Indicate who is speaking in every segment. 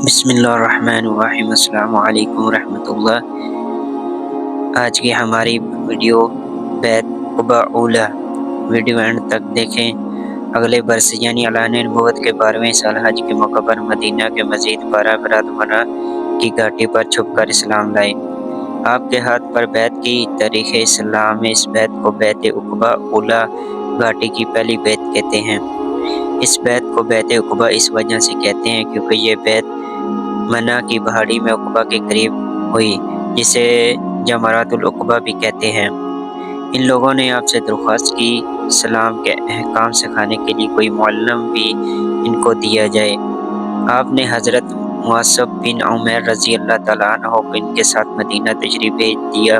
Speaker 1: بسم اللہ الرحمن الرحیم۔ السلام علیکم ورحمۃ اللہ۔ آج کی ہماری ویڈیو بیت قباء اولیٰ، ویڈیو اینڈ تک دیکھیں۔ اگلے برس یعنی اعلان نبوت کے 12ویں سال حج کے موقع پر مدینہ کے مزید 12 افراد منع کی گھاٹی پر چھپ کر اسلام لائے۔ آپ کے ہاتھ پر بیت کی تاریخ اسلام میں اس بیت کو بیت عقبہ اولیٰ گھاٹی کی پہلی بیت کہتے ہیں۔ اس بیت کو بیت عقبہ اس وجہ سے کہتے ہیں کیونکہ یہ بیت منع کی پہاڑی میں عقبہ کے قریب ہوئی، جسے جمرات العقبہ بھی کہتے ہیں۔ ان لوگوں نے آپ سے درخواست کی اسلام کے احکام سکھانے کے لیے کوئی معلم بھی ان کو دیا جائے۔ آپ نے حضرت مصعب بن عمیر رضی اللہ تعالیٰ عنہ کو ان کے ساتھ مدینہ تشریف بھیج دیا۔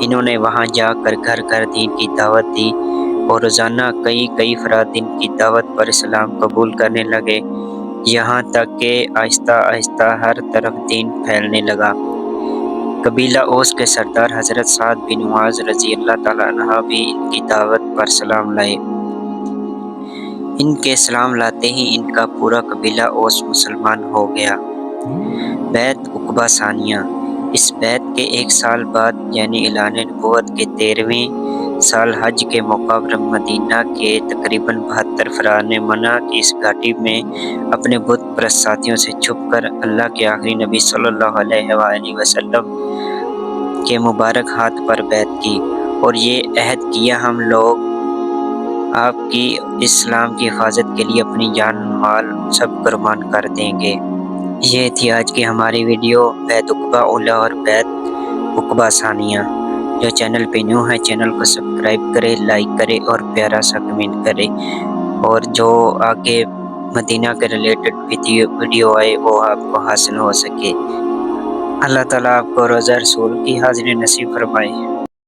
Speaker 1: انہوں نے وہاں جا کر گھر گھر دین کی دعوت دی اور روزانہ کئی افراد دین کی دعوت پر اسلام قبول کرنے لگے، یہاں تک کہ آہستہ آہستہ ہر طرف دین پھیلنے لگا۔ قبیلہ اوس کے سردار حضرت سعد بن معاذ رضی اللہ تعالیٰ عنہ بھی ان کی دعوت پر اسلام لائے۔ ان کے اسلام لاتے ہی ان کا پورا قبیلہ اوس مسلمان ہو گیا۔ بیت عقبہ ثانیہ۔ اس بیت کے ایک سال بعد یعنی اعلان نبوت کے 13ویں سال حج کے موقع پر مدینہ کے تقریباً 72 افراد نے منع کی اس گھاٹی میں اپنے بت پرست ساتھیوں سے چھپ کر اللہ کے آخری نبی صلی اللہ علیہ وآلہ وسلم کے مبارک ہاتھ پر بیعت کی اور یہ عہد کیا ہم لوگ آپ کی اسلام کی حفاظت کے لیے اپنی جان مال سب قربان کر دیں گے۔ یہ تھی آج کی ہماری ویڈیو بیت عقبہ اولیٰ اور بیت عقبہ ثانیہ۔ جو چینل پہ نیو ہے چینل کو سبسکرائب کرے، لائک کرے اور پیارا سا کمنٹ کرے، اور جو آگے مدینہ کے ریلیٹڈ ویڈیو آئے وہ آپ کو حاصل ہو سکے۔ اللہ تعالیٰ آپ کو روزہ رسول کی حاضری نصیب فرمائے۔